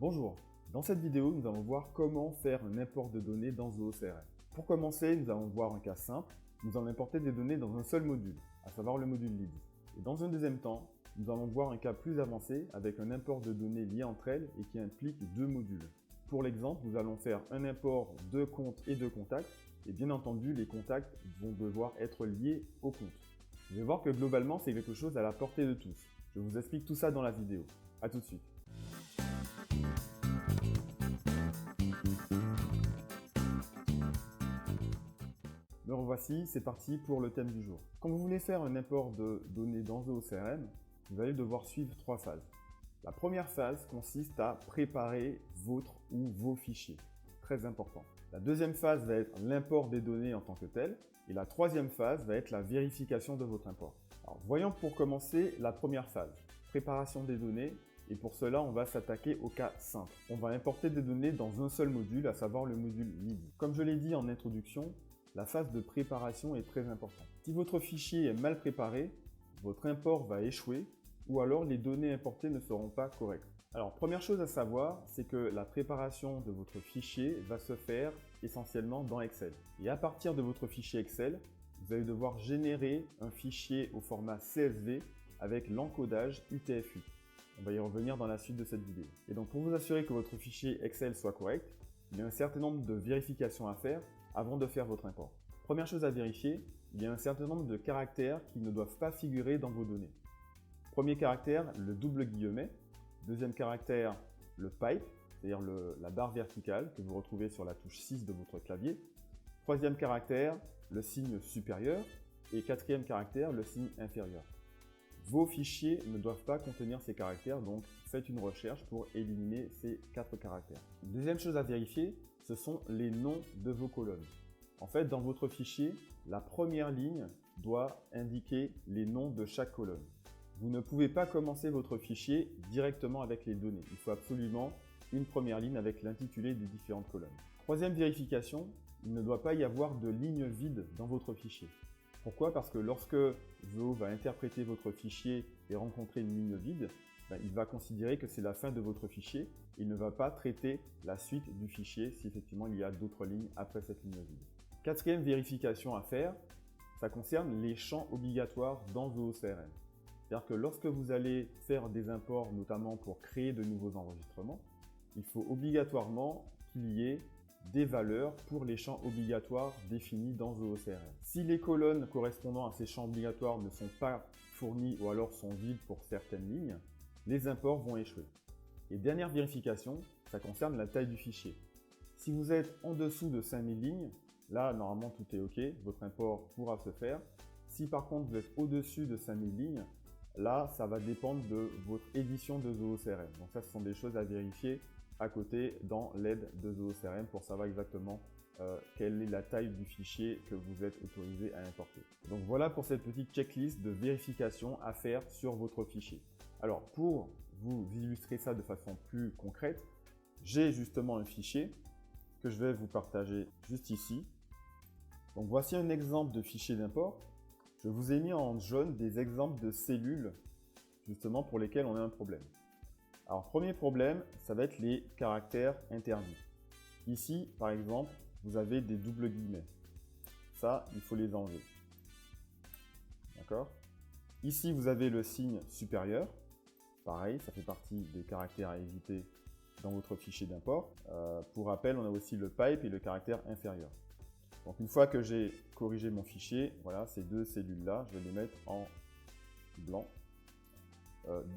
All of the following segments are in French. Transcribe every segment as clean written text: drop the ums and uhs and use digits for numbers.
Bonjour, dans cette vidéo, nous allons voir comment faire un import de données dans ZooCRM. Pour commencer, nous allons voir un cas simple. Nous allons importer des données dans un seul module, à savoir le module Leads. Et dans un deuxième temps, nous allons voir un cas plus avancé avec un import de données liées entre elles et qui implique deux modules. Pour l'exemple, nous allons faire un import de comptes et de contacts. Et bien entendu, les contacts vont devoir être liés au compte. Vous allez voir que globalement, c'est quelque chose à la portée de tous. Je vous explique tout ça dans la vidéo. A tout de suite. Me revoici, c'est parti pour le thème du jour. Quand vous voulez faire un import de données dans ZooCRM, vous allez devoir suivre trois phases. La première phase consiste à préparer votre ou vos fichiers. Très important. La deuxième phase va être l'import des données en tant que tel. Et la troisième phase va être la vérification de votre import. Alors, voyons pour commencer la première phase, préparation des données. Et pour cela, on va s'attaquer au cas simple. On va importer des données dans un seul module, à savoir le module Leads. Comme je l'ai dit en introduction, la phase de préparation est très importante. Si votre fichier est mal préparé, votre import va échouer ou alors les données importées ne seront pas correctes. Alors, première chose à savoir, c'est que la préparation de votre fichier va se faire essentiellement dans Excel. Et à partir de votre fichier Excel, vous allez devoir générer un fichier au format CSV avec l'encodage UTF-8. On va y revenir dans la suite de cette vidéo. Et donc, pour vous assurer que votre fichier Excel soit correct, il y a un certain nombre de vérifications à faire avant de faire votre import. Première chose à vérifier, il y a un certain nombre de caractères qui ne doivent pas figurer dans vos données. Premier caractère, le double guillemet. Deuxième caractère, le pipe, c'est-à-dire la barre verticale que vous retrouvez sur la touche 6 de votre clavier. Troisième caractère, le signe supérieur. Et quatrième caractère, le signe inférieur. Vos fichiers ne doivent pas contenir ces caractères, donc faites une recherche pour éliminer ces 4 caractères. Deuxième chose à vérifier, ce sont les noms de vos colonnes. En fait, dans votre fichier, la première ligne doit indiquer les noms de chaque colonne. Vous ne pouvez pas commencer votre fichier directement avec les données. Il faut absolument une première ligne avec l'intitulé des différentes colonnes. Troisième vérification, il ne doit pas y avoir de ligne vide dans votre fichier. Pourquoi? Parce que lorsque Zoo va interpréter votre fichier et rencontrer une ligne vide, il va considérer que c'est la fin de votre fichier. Il ne va pas traiter la suite du fichier si effectivement il y a d'autres lignes après cette ligne vide. Quatrième vérification à faire, ça concerne les champs obligatoires dans ZooCRM. C'est-à-dire que lorsque vous allez faire des imports, notamment pour créer de nouveaux enregistrements, il faut obligatoirement qu'il y ait des valeurs pour les champs obligatoires définis dans ZooCRM. Si les colonnes correspondant à ces champs obligatoires ne sont pas fournies ou alors sont vides pour certaines lignes, les imports vont échouer. Et dernière vérification, ça concerne la taille du fichier. Si vous êtes en dessous de 5000 lignes, là normalement tout est OK, votre import pourra se faire. Si par contre vous êtes au-dessus de 5000 lignes, là ça va dépendre de votre édition de ZooCRM. Donc ça, ce sont des choses à vérifier à côté dans l'aide de ZooCRM pour savoir exactement quelle est la taille du fichier que vous êtes autorisé à importer. Donc voilà pour cette petite checklist de vérification à faire sur votre fichier. Alors pour vous illustrer ça de façon plus concrète, j'ai justement un fichier que je vais vous partager juste ici. Donc voici un exemple de fichier d'import. Je vous ai mis en jaune des exemples de cellules justement pour lesquelles on a un problème. Alors, premier problème, ça va être les caractères interdits. Ici, par exemple, vous avez des doubles guillemets. Ça, il faut les enlever. D'accord? Ici, vous avez le signe supérieur. Pareil, ça fait partie des caractères à éviter dans votre fichier d'import. Pour rappel, on a aussi le pipe et le caractère inférieur. Donc, une fois que j'ai corrigé mon fichier, voilà, ces deux cellules-là, je vais les mettre en blanc.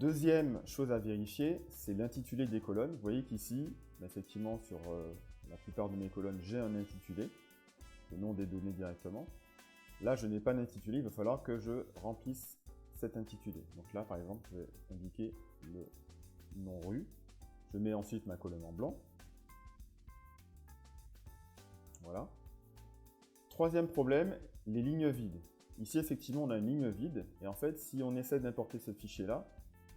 Deuxième chose à vérifier, c'est l'intitulé des colonnes. Vous voyez qu'ici, effectivement, sur la plupart de mes colonnes, j'ai un intitulé, le nom des données directement. Là, je n'ai pas d'intitulé, il va falloir que je remplisse cet intitulé. Donc là, par exemple, je vais indiquer le nom rue. Je mets ensuite ma colonne en blanc. Voilà. Troisième problème, les lignes vides. Ici, effectivement, on a une ligne vide. Et en fait, si on essaie d'importer ce fichier-là,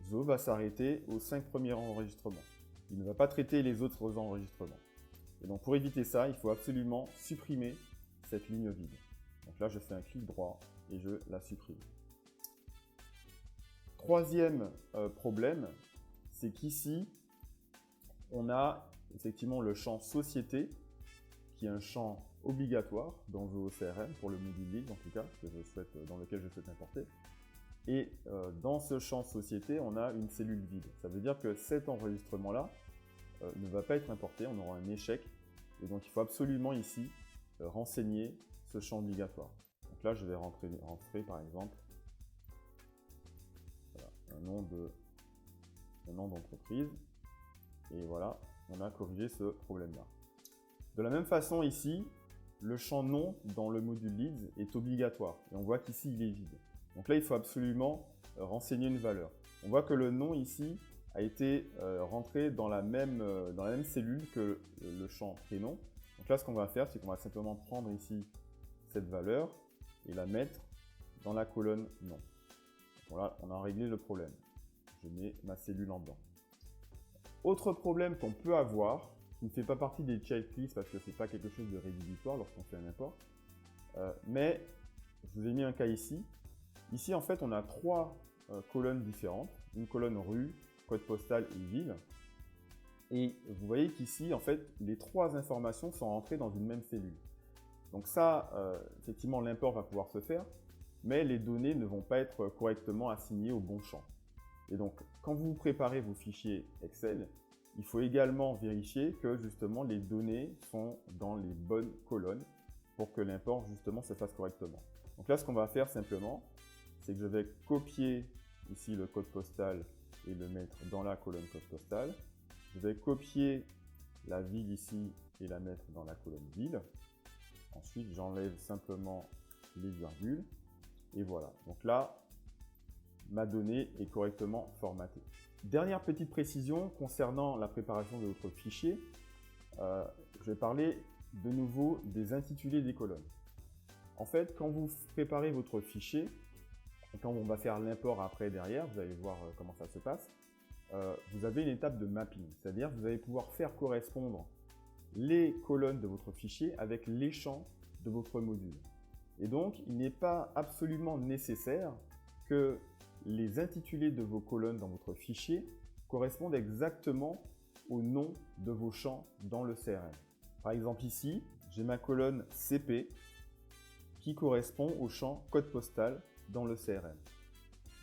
Zoo va s'arrêter aux 5 premiers enregistrements. Il ne va pas traiter les autres enregistrements. Et donc, pour éviter ça, il faut absolument supprimer cette ligne vide. Donc là, je fais un clic droit et je la supprime. Troisième problème, c'est qu'ici, on a effectivement le champ société, qui est un champ obligatoire dans VOCRM pour le module lead en tout cas, dans lequel je souhaite importer. Et dans ce champ société, on a une cellule vide. Ça veut dire que cet enregistrement-là ne va pas être importé, on aura un échec. Et donc il faut absolument ici renseigner ce champ obligatoire. Donc là, je vais rentrer par exemple voilà, un nom d'entreprise. Et voilà, on a corrigé ce problème-là. De la même façon ici, le champ nom dans le module leads est obligatoire. Et on voit qu'ici, il est vide. Donc là, il faut absolument renseigner une valeur. On voit que le nom ici a été rentré dans la même cellule que le champ prénom. Donc là, ce qu'on va faire, c'est qu'on va simplement prendre ici cette valeur et la mettre dans la colonne nom. Voilà, on a réglé le problème. Je mets ma cellule en blanc. Autre problème qu'on peut avoir, qui ne fait pas partie des checklists parce que ce n'est pas quelque chose de rédhibitoire lorsqu'on fait un import, mais je vous ai mis un cas ici. Ici, en fait, on a trois colonnes différentes. Une colonne rue, code postal et ville. Et vous voyez qu'ici, en fait, les trois informations sont rentrées dans une même cellule. Donc ça, effectivement, l'import va pouvoir se faire, mais les données ne vont pas être correctement assignées au bon champ. Et donc, quand vous préparez vos fichiers Excel, il faut également vérifier que justement les données sont dans les bonnes colonnes pour que l'import justement se fasse correctement. Donc là, ce qu'on va faire simplement, c'est que je vais copier ici le code postal et le mettre dans la colonne code postal. Je vais copier la ville ici et la mettre dans la colonne ville. Ensuite, j'enlève simplement les virgules. Et voilà. Donc là, ma donnée est correctement formatée. Dernière petite précision concernant la préparation de votre fichier. Je vais parler de nouveau des intitulés des colonnes. En fait, quand vous préparez votre fichier, et quand on va faire l'import après derrière, vous allez voir comment ça se passe, vous avez une étape de mapping. C'est-à-dire que vous allez pouvoir faire correspondre les colonnes de votre fichier avec les champs de votre module. Et donc, il n'est pas absolument nécessaire que les intitulés de vos colonnes dans votre fichier correspondent exactement au nom de vos champs dans le CRM. Par exemple ici, j'ai ma colonne CP qui correspond au champ code postal dans le CRM.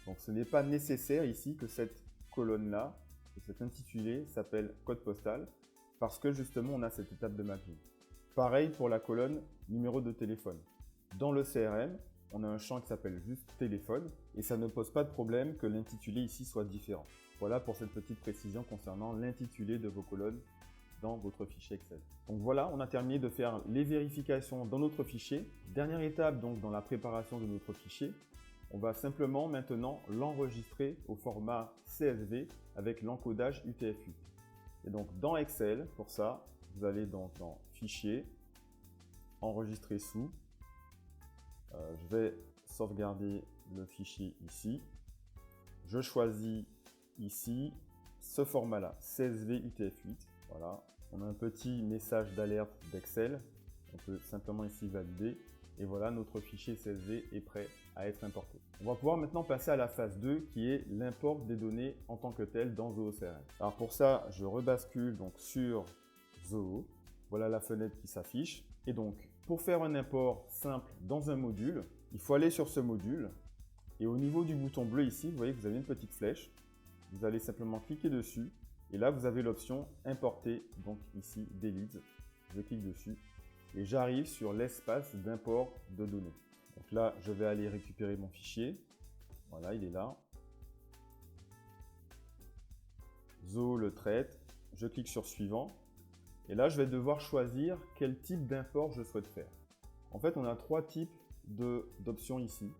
Donc ce n'est pas nécessaire ici que cette colonne-là, que cet intitulé s'appelle code postal, parce que justement on a cette étape de mapping. Pareil pour la colonne numéro de téléphone. Dans le CRM, on a un champ qui s'appelle juste téléphone et ça ne pose pas de problème que l'intitulé ici soit différent. Voilà pour cette petite précision concernant l'intitulé de vos colonnes dans votre fichier Excel. Donc voilà, on a terminé de faire les vérifications dans notre fichier. Dernière étape donc dans la préparation de notre fichier, on va simplement maintenant l'enregistrer au format CSV avec l'encodage UTF-8. Et donc dans Excel, pour ça, vous allez donc dans Fichier, Enregistrer sous. Je vais sauvegarder le fichier ici. Je choisis ici ce format-là, CSV UTF-8. Voilà, on a un petit message d'alerte d'Excel. On peut simplement ici valider. Et voilà, notre fichier CSV est prêt à être importé. On va pouvoir maintenant passer à la phase 2 qui est l'import des données en tant que tel dans Zoho CRM. Alors pour ça, je rebascule donc sur Zoho. Voilà la fenêtre qui s'affiche. Et donc, pour faire un import simple dans un module, il faut aller sur ce module. Et au niveau du bouton bleu ici, vous voyez que vous avez une petite flèche. Vous allez simplement cliquer dessus. Et là, vous avez l'option Importer, donc ici, des leads. Je clique dessus. Et j'arrive sur l'espace d'import de données. Donc là, je vais aller récupérer mon fichier. Voilà, il est là. Zoho le traite. Je clique sur Suivant. Et là, je vais devoir choisir quel type d'import je souhaite faire. En fait, on a trois types d'options ici.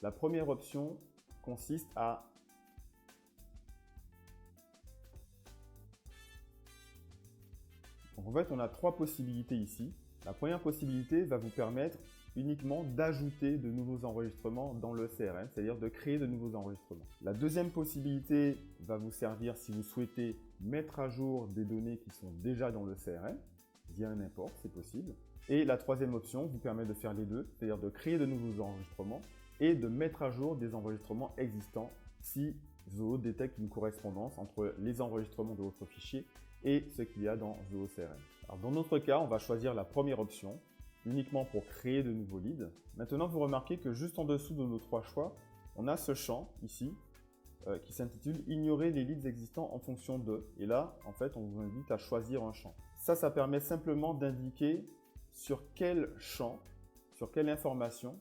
La première option consiste à en fait, on a trois possibilités ici. La première possibilité va vous permettre uniquement d'ajouter de nouveaux enregistrements dans le CRM, c'est-à-dire de créer de nouveaux enregistrements. La deuxième possibilité va vous servir si vous souhaitez mettre à jour des données qui sont déjà dans le CRM, via un import, c'est possible. Et la troisième option vous permet de faire les deux, c'est-à-dire de créer de nouveaux enregistrements et de mettre à jour des enregistrements existants si Zoho détecte une correspondance entre les enregistrements de votre fichier et ce qu'il y a dans Zoho CRM. Alors, dans notre cas, on va choisir la première option, uniquement pour créer de nouveaux leads. Maintenant, vous remarquez que juste en dessous de nos 3 choix, on a ce champ ici qui s'intitule « Ignorer les leads existants en fonction de ». Et là, en fait, on vous invite à choisir un champ. Ça permet simplement d'indiquer sur quel champ, sur quelle information,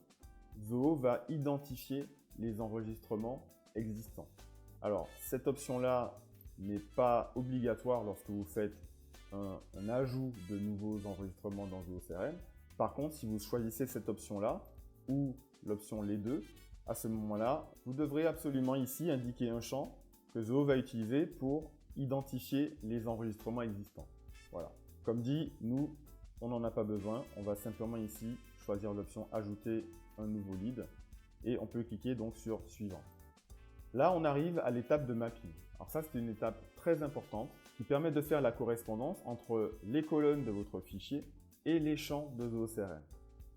Zoho va identifier les enregistrements existants. Alors, cette option-là n'est pas obligatoire lorsque vous faites un ajout de nouveaux enregistrements dans Zoho CRM. Par contre, si vous choisissez cette option-là ou l'option les deux, à ce moment-là, vous devrez absolument ici indiquer un champ que Zoho va utiliser pour identifier les enregistrements existants. Voilà. Comme dit, nous, on n'en a pas besoin. On va simplement ici choisir l'option « Ajouter un nouveau lead » et on peut cliquer donc sur « Suivant ». Là, on arrive à l'étape de mapping. Alors ça, c'est une étape très importante qui permet de faire la correspondance entre les colonnes de votre fichier et les champs de Zoho CRM.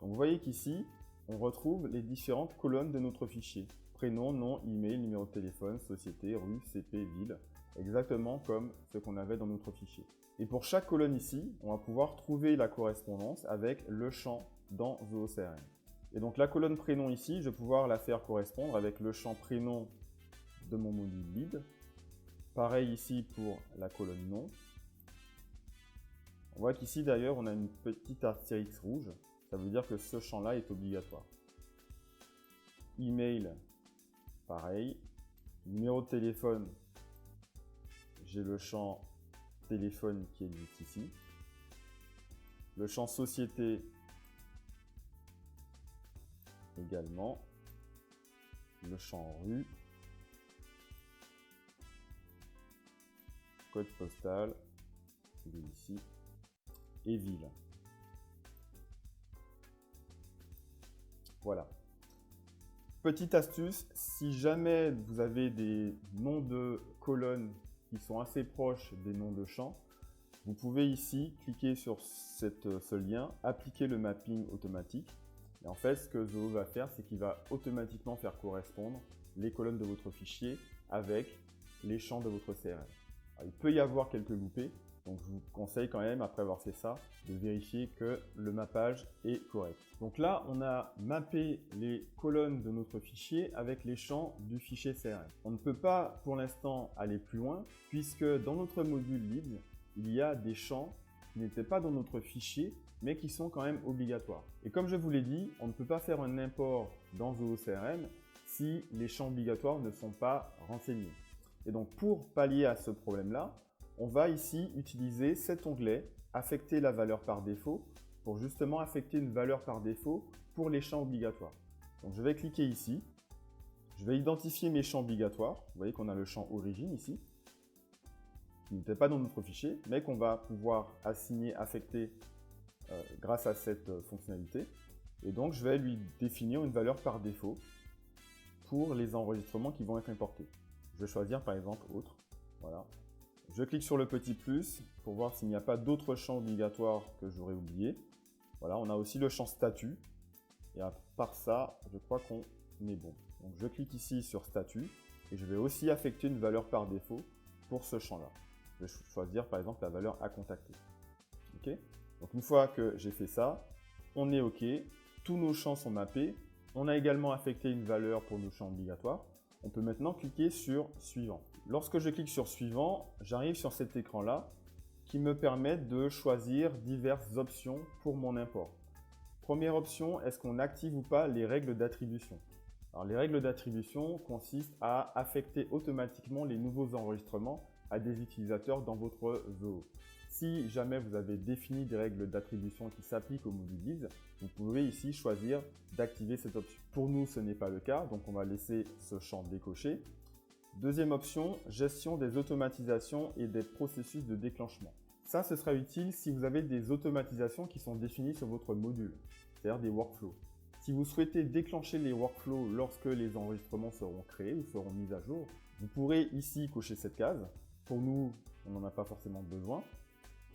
Donc vous voyez qu'ici, on retrouve les différentes colonnes de notre fichier. Prénom, nom, email, numéro de téléphone, société, rue, CP, ville. Exactement comme ce qu'on avait dans notre fichier. Et pour chaque colonne ici, on va pouvoir trouver la correspondance avec le champ dans Zoho CRM. Et donc la colonne prénom ici, je vais pouvoir la faire correspondre avec le champ prénom de mon module lead. Pareil ici pour la colonne nom. On voit qu'ici d'ailleurs on a une petite astérix rouge, ça veut dire que ce champ-là est obligatoire. Email, pareil. Numéro de téléphone, j'ai le champ téléphone qui existe ici. Le champ société également. Le champ rue. Code postal, il est ici. Et ville. Voilà. Petite astuce, si jamais vous avez des noms de colonnes qui sont assez proches des noms de champs, vous pouvez ici cliquer sur ce lien, appliquer le mapping automatique. Et en fait, ce que Zoho va faire, c'est qu'il va automatiquement faire correspondre les colonnes de votre fichier avec les champs de votre CRM. Alors, il peut y avoir quelques loupés, donc je vous conseille quand même, après avoir fait ça, de vérifier que le mappage est correct. Donc là, on a mappé les colonnes de notre fichier avec les champs du fichier CRM. On ne peut pas pour l'instant aller plus loin, puisque dans notre module lead, il y a des champs qui n'étaient pas dans notre fichier, mais qui sont quand même obligatoires. Et comme je vous l'ai dit, on ne peut pas faire un import dans Zoho CRM si les champs obligatoires ne sont pas renseignés. Et donc pour pallier à ce problème-là, on va ici utiliser cet onglet « Affecter la valeur par défaut » pour justement affecter une valeur par défaut pour les champs obligatoires. Donc je vais cliquer ici, je vais identifier mes champs obligatoires. Vous voyez qu'on a le champ origine ici, qui n'était pas dans notre fichier, mais qu'on va pouvoir assigner, affecter grâce à cette fonctionnalité. Et donc je vais lui définir une valeur par défaut pour les enregistrements qui vont être importés. Je vais choisir par exemple « Autre ». Voilà. Je clique sur le petit plus pour voir s'il n'y a pas d'autres champs obligatoires que j'aurais oublié. Voilà, on a aussi le champ statut. Et à part ça, je crois qu'on est bon. Donc je clique ici sur statut et je vais aussi affecter une valeur par défaut pour ce champ-là. Je vais choisir par exemple la valeur à contacter. OK ? Donc une fois que j'ai fait ça, on est OK. Tous nos champs sont mappés. On a également affecté une valeur pour nos champs obligatoires. On peut maintenant cliquer sur suivant. Lorsque je clique sur suivant, j'arrive sur cet écran-là qui me permet de choisir diverses options pour mon import. Première option, est-ce qu'on active ou pas les règles d'attribution? Alors les règles d'attribution consistent à affecter automatiquement les nouveaux enregistrements à des utilisateurs dans votre Zoho. Si jamais vous avez défini des règles d'attribution qui s'appliquent au module lead, vous pouvez ici choisir d'activer cette option. Pour nous, ce n'est pas le cas, donc on va laisser ce champ décoché. Deuxième option, gestion des automatisations et des processus de déclenchement. Ça, ce sera utile si vous avez des automatisations qui sont définies sur votre module, c'est-à-dire des workflows. Si vous souhaitez déclencher les workflows lorsque les enregistrements seront créés ou seront mis à jour, vous pourrez ici cocher cette case. Pour nous, on n'en a pas forcément besoin.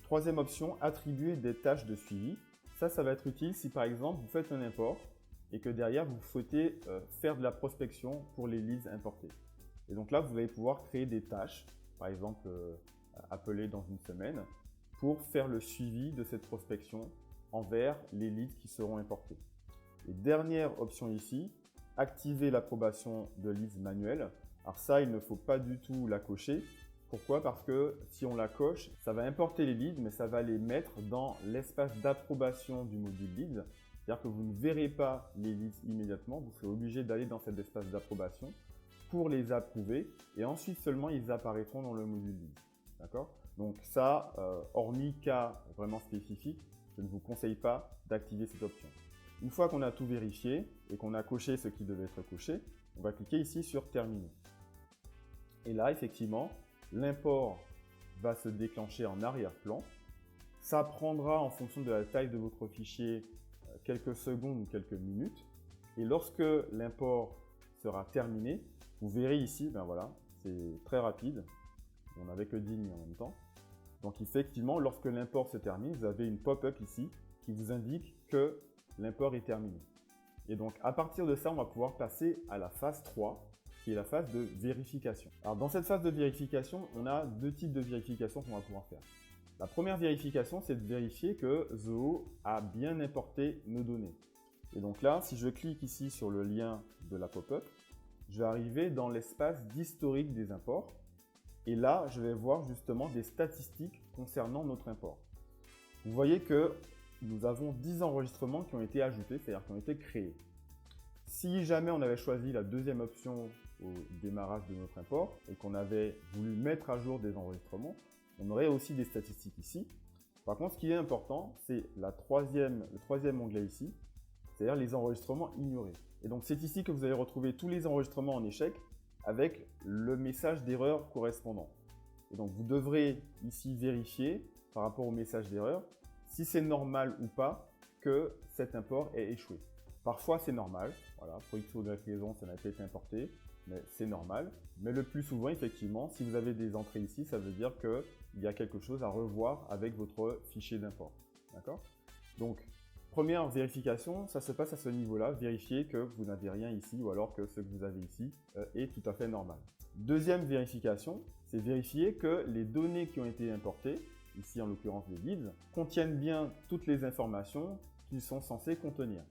Troisième option, attribuer des tâches de suivi. Ça va être utile si par exemple vous faites un import et que derrière vous souhaitez faire de la prospection pour les leads importés. Et donc là, vous allez pouvoir créer des tâches, par exemple appeler dans une semaine pour faire le suivi de cette prospection envers les leads qui seront importés. Et dernière option ici, activer l'approbation de leads manuels. Alors ça, il ne faut pas du tout la cocher. Pourquoi? Parce que si on la coche, ça va importer les leads, mais ça va les mettre dans l'espace d'approbation du module leads. C'est-à-dire que vous ne verrez pas les leads immédiatement, vous serez obligé d'aller dans cet espace d'approbation pour les approuver et ensuite seulement ils apparaîtront dans le module leads. D'accord? Donc ça, hormis cas vraiment spécifique, je ne vous conseille pas d'activer cette option. Une fois qu'on a tout vérifié et qu'on a coché ce qui devait être coché, on va cliquer ici sur terminer. Et là, effectivement, l'import va se déclencher en arrière-plan. Ça prendra en fonction de la taille de votre fichier quelques secondes ou quelques minutes. Et lorsque l'import sera terminé, vous verrez ici, ben voilà, c'est très rapide. On n'avait que 10 lignes en même temps. Donc effectivement, lorsque l'import se termine, vous avez une pop-up ici qui vous indique que l'import est terminé. Et donc à partir de ça, on va pouvoir passer à la phase 3, qui est la phase de vérification. Alors dans cette phase de vérification, on a deux types de vérification qu'on va pouvoir faire. La première vérification, c'est de vérifier que Zoho a bien importé nos données. Et donc là, si je clique ici sur le lien de la pop-up, je vais arriver dans l'espace d'historique des imports. Et là, je vais voir justement des statistiques concernant notre import. Vous voyez que nous avons 10 enregistrements qui ont été ajoutés, c'est-à-dire qui ont été créés. Si jamais on avait choisi la deuxième option au démarrage de notre import et qu'on avait voulu mettre à jour des enregistrements, on aurait aussi des statistiques ici. Par contre, ce qui est important, c'est le troisième onglet ici, c'est-à-dire les enregistrements ignorés. Et donc, c'est ici que vous allez retrouver tous les enregistrements en échec avec le message d'erreur correspondant. Et donc, vous devrez ici vérifier par rapport au message d'erreur si c'est normal ou pas que cet import ait échoué. Parfois, c'est normal. Voilà, pour X ou Y raison, ça n'a pas été importé, mais c'est normal. Mais le plus souvent, effectivement, si vous avez des entrées ici, ça veut dire qu'il y a quelque chose à revoir avec votre fichier d'import. D'accord? Donc, première vérification, ça se passe à ce niveau-là, vérifier que vous n'avez rien ici ou alors que ce que vous avez ici est tout à fait normal. Deuxième vérification, c'est vérifier que les données qui ont été importées, ici en l'occurrence les leads, contiennent bien toutes les informations qu'ils sont censés contenir.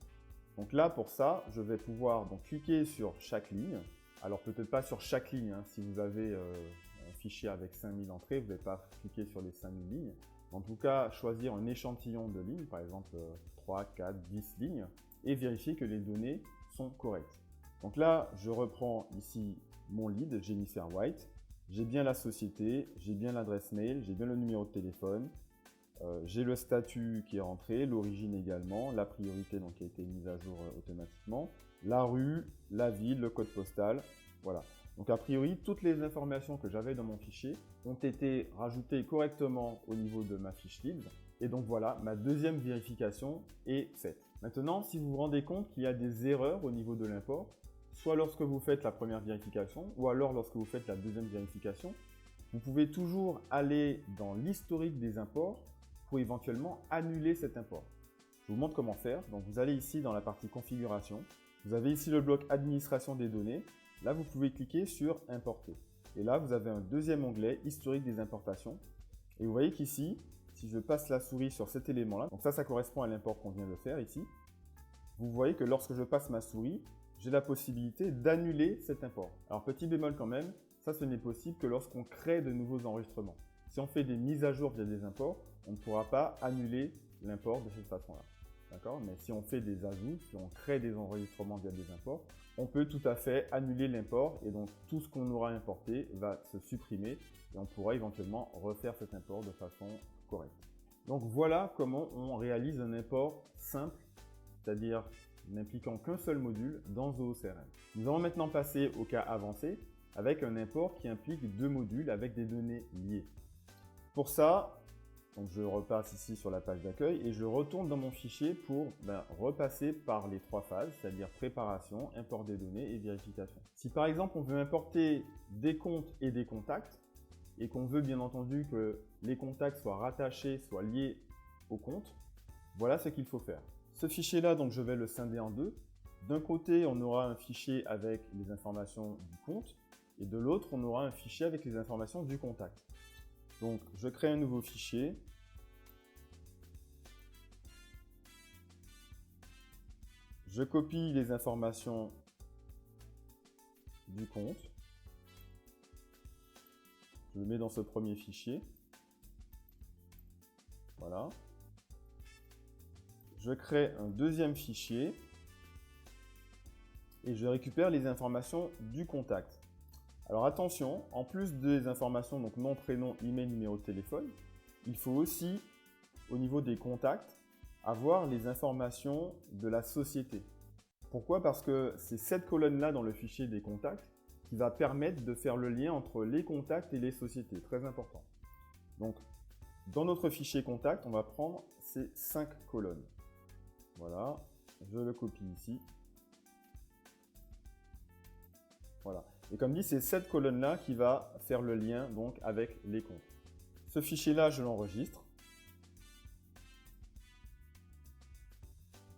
Donc là, pour ça, je vais pouvoir donc cliquer sur chaque ligne. Alors peut-être pas sur chaque ligne, hein. Si vous avez un fichier avec 5000 entrées, vous n'allez pas cliquer sur les 5000 lignes. En tout cas, choisir un échantillon de lignes, par exemple 3, 4, 10 lignes, et vérifier que les données sont correctes. Donc là, je reprends ici mon lead, Jennifer White. J'ai bien la société, j'ai bien l'adresse mail, j'ai bien le numéro de téléphone, j'ai le statut qui est rentré, l'origine également, la priorité donc qui a été mise à jour automatiquement, la rue, la ville, le code postal, voilà. Donc a priori, toutes les informations que j'avais dans mon fichier ont été rajoutées correctement au niveau de ma fiche leads. Et donc voilà, ma deuxième vérification est faite. Maintenant, si vous vous rendez compte qu'il y a des erreurs au niveau de l'import, soit lorsque vous faites la première vérification, ou alors lorsque vous faites la deuxième vérification, vous pouvez toujours aller dans l'historique des imports pour éventuellement annuler cet import. Je vous montre comment faire. Donc vous allez ici dans la partie configuration. Vous avez ici le bloc administration des données. Là, vous pouvez cliquer sur importer. Et là, vous avez un deuxième onglet historique des importations. Et vous voyez qu'ici, si je passe la souris sur cet élément-là, donc ça correspond à l'import qu'on vient de faire ici. Vous voyez que lorsque je passe ma souris, j'ai la possibilité d'annuler cet import. Alors petit bémol quand même, ça ce n'est possible que lorsqu'on crée de nouveaux enregistrements. Si on fait des mises à jour via des imports, on ne pourra pas annuler l'import de cette façon-là. D'accord? Mais si on fait des ajouts, si on crée des enregistrements via des imports, on peut tout à fait annuler l'import et donc tout ce qu'on aura importé va se supprimer et on pourra éventuellement refaire cet import de façon correcte. Donc voilà comment on réalise un import simple, c'est-à-dire n'impliquant qu'un seul module dans Zoho CRM. Nous allons maintenant passer au cas avancé avec un import qui implique deux modules avec des données liées. Pour ça, donc je repasse ici sur la page d'accueil et je retourne dans mon fichier pour repasser par les trois phases, c'est-à-dire préparation, import des données et vérification. Si par exemple on veut importer des comptes et des contacts et qu'on veut bien entendu que les contacts soient rattachés, soient liés au compte, voilà ce qu'il faut faire. Ce fichier-là, donc je vais le scinder en deux. D'un côté, on aura un fichier avec les informations du compte et de l'autre, on aura un fichier avec les informations du contact. Donc, je crée un nouveau fichier. Je copie les informations du compte. Je le mets dans ce premier fichier. Voilà. Je crée un deuxième fichier et je récupère les informations du contact. Alors attention, en plus des informations, donc nom, prénom, email, numéro de téléphone, il faut aussi, au niveau des contacts, avoir les informations de la société. Pourquoi? Parce que c'est cette colonne-là dans le fichier des contacts qui va permettre de faire le lien entre les contacts et les sociétés. Très important. Donc, dans notre fichier contact, on va prendre ces 5 colonnes. Voilà, je le copie ici. Voilà. Et comme dit, c'est cette colonne-là qui va faire le lien donc, avec les comptes. Ce fichier-là, je l'enregistre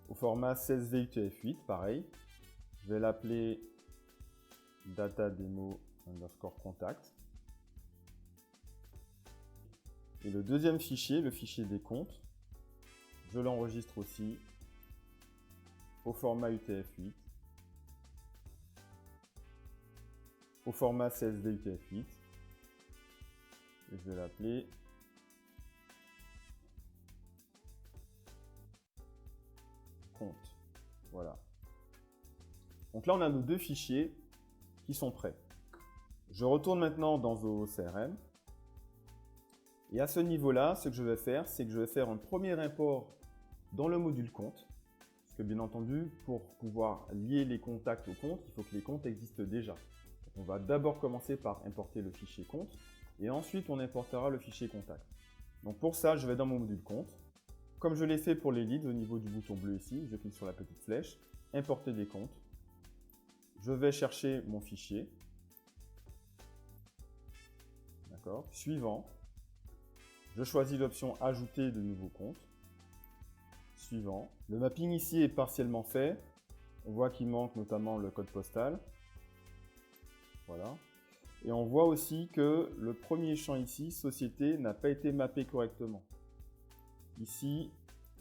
au format CSV UTF-8, pareil. Je vais l'appeler datademo_contact. Et le deuxième fichier, le fichier des comptes, je l'enregistre aussi au format UTF-8, au format CSV UTF-8. Et je vais l'appeler compte. Voilà. Donc là, on a nos deux fichiers qui sont prêts. Je retourne maintenant dans ZooCRM. Et à ce niveau-là, ce que je vais faire, c'est que je vais faire un premier import dans le module compte. Parce que bien entendu, pour pouvoir lier les contacts au compte, il faut que les comptes existent déjà. Donc on va d'abord commencer par importer le fichier compte et ensuite on importera le fichier contact. Donc pour ça, je vais dans mon module compte. Comme je l'ai fait pour les leads au niveau du bouton bleu ici, je clique sur la petite flèche, importer des comptes. Je vais chercher mon fichier. D'accord. Suivant. Je choisis l'option ajouter de nouveaux comptes. Suivant. Le mapping ici est partiellement fait. On voit qu'il manque notamment le code postal. Voilà. Et on voit aussi que le premier champ ici, société, n'a pas été mappé correctement. Ici,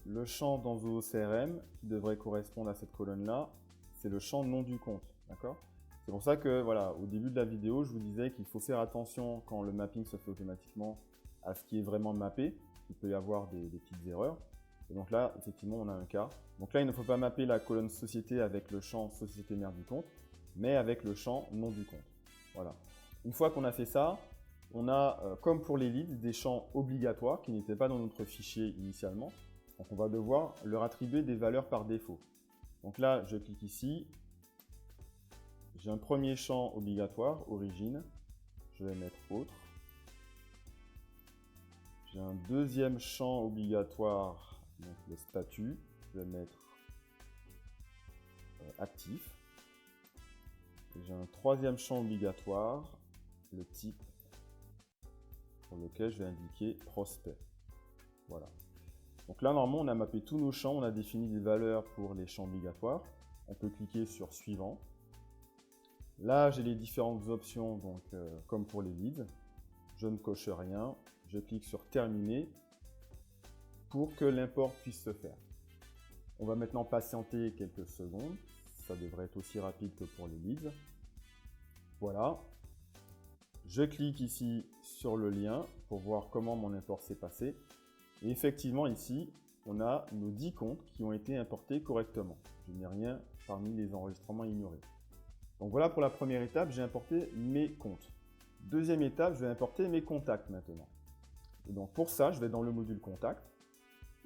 le champ dans ZooCRM qui devrait correspondre à cette colonne-là, c'est le champ nom du compte. D'accord. C'est pour ça que, voilà, au début de la vidéo, je vous disais qu'il faut faire attention quand le mapping se fait automatiquement à ce qui est vraiment mappé. Il peut y avoir des petites erreurs. Et donc là, effectivement, on a un cas. Donc là, il ne faut pas mapper la colonne société avec le champ société mère du compte, mais avec le champ nom du compte. Voilà. Une fois qu'on a fait ça, on a, comme pour les leads, des champs obligatoires qui n'étaient pas dans notre fichier initialement. Donc on va devoir leur attribuer des valeurs par défaut. Donc là, je clique ici. J'ai un premier champ obligatoire, origine. Je vais mettre autre. J'ai un deuxième champ obligatoire, donc le statut. Je vais mettre actif. J'ai un troisième champ obligatoire, le type, pour lequel je vais indiquer prospect. Voilà. Donc là, normalement, on a mappé tous nos champs, on a défini des valeurs pour les champs obligatoires. On peut cliquer sur suivant. Là, j'ai les différentes options, donc comme pour les leads. Je ne coche rien. Je clique sur terminer pour que l'import puisse se faire. On va maintenant patienter quelques secondes. Ça devrait être aussi rapide que pour les leads. Voilà. Je clique ici sur le lien pour voir comment mon import s'est passé. Et effectivement, ici, on a nos 10 comptes qui ont été importés correctement. Je n'ai rien parmi les enregistrements ignorés. Donc voilà pour la première étape, j'ai importé mes comptes. Deuxième étape, je vais importer mes contacts maintenant. Et donc pour ça, je vais dans le module contact.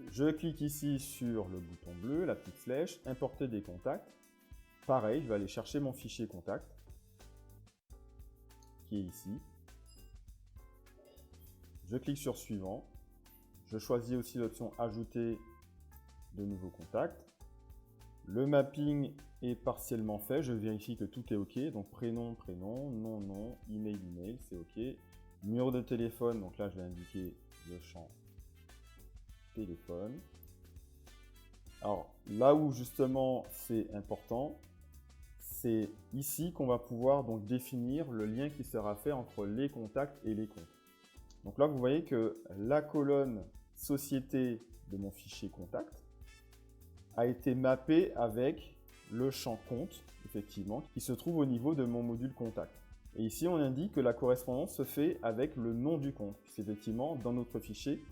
Je clique ici sur le bouton bleu, la petite flèche, importer des contacts. Pareil, je vais aller chercher mon fichier contact, qui est ici. Je clique sur suivant. Je choisis aussi l'option ajouter de nouveaux contacts. Le mapping est partiellement fait. Je vérifie que tout est OK. Donc prénom, prénom, nom, nom, email, email, c'est OK. Numéro de téléphone, donc là je vais indiquer le champ téléphone. Alors là où justement c'est important, c'est ici qu'on va pouvoir donc définir le lien qui sera fait entre les contacts et les comptes. Donc là, vous voyez que la colonne société de mon fichier contact a été mappée avec le champ compte, effectivement, qui se trouve au niveau de mon module contact. Et ici, on indique que la correspondance se fait avec le nom du compte. Effectivement, dans notre fichier,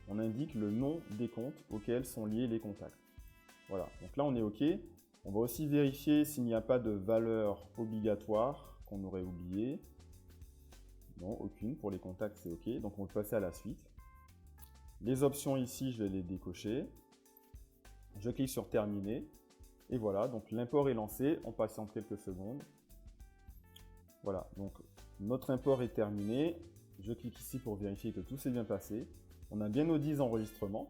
on indique le nom des comptes auxquels sont liés les contacts. Voilà, donc là, on est OK. On va aussi vérifier s'il n'y a pas de valeur obligatoire qu'on aurait oublié. Non, aucune. Pour les contacts, c'est OK. Donc, on va passer à la suite. Les options ici, je vais les décocher. Je clique sur Terminer. Et voilà, donc l'import est lancé. On patiente quelques secondes. Voilà, donc notre import est terminé. Je clique ici pour vérifier que tout s'est bien passé. On a bien nos 10 enregistrements.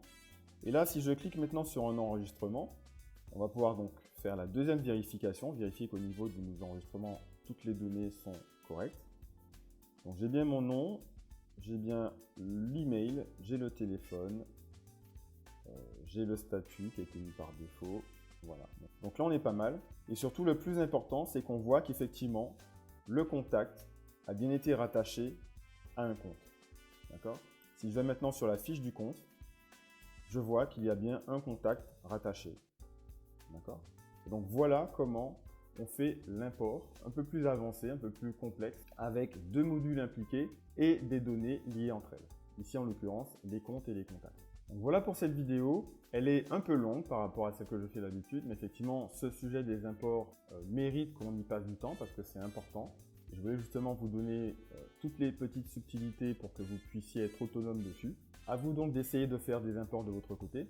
Et là, si je clique maintenant sur un enregistrement, on va pouvoir donc faire la deuxième vérification, vérifier qu'au niveau de nos enregistrements, toutes les données sont correctes. Donc j'ai bien mon nom, j'ai bien l'email, j'ai le téléphone, j'ai le statut qui a été mis par défaut. Voilà. Donc là, on est pas mal. Et surtout, le plus important, c'est qu'on voit qu'effectivement, le contact a bien été rattaché à un compte. D'accord ? Si je vais maintenant sur la fiche du compte, je vois qu'il y a bien un contact rattaché. D'accord ? Donc voilà comment on fait l'import un peu plus avancé, un peu plus complexe, avec deux modules impliqués et des données liées entre elles. Ici, en l'occurrence, les comptes et les contacts. Donc voilà pour cette vidéo. Elle est un peu longue par rapport à ce que je fais d'habitude, mais effectivement, ce sujet des imports mérite qu'on y passe du temps parce que c'est important. Je voulais justement vous donner toutes les petites subtilités pour que vous puissiez être autonome dessus. À vous donc d'essayer de faire des imports de votre côté.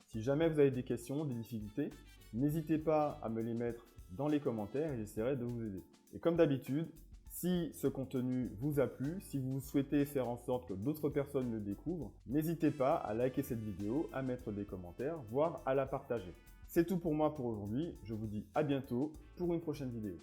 Si jamais vous avez des questions, des difficultés, n'hésitez pas à me les mettre dans les commentaires et j'essaierai de vous aider. Et comme d'habitude, si ce contenu vous a plu, si vous souhaitez faire en sorte que d'autres personnes le découvrent, n'hésitez pas à liker cette vidéo, à mettre des commentaires, voire à la partager. C'est tout pour moi pour aujourd'hui. Je vous dis à bientôt pour une prochaine vidéo.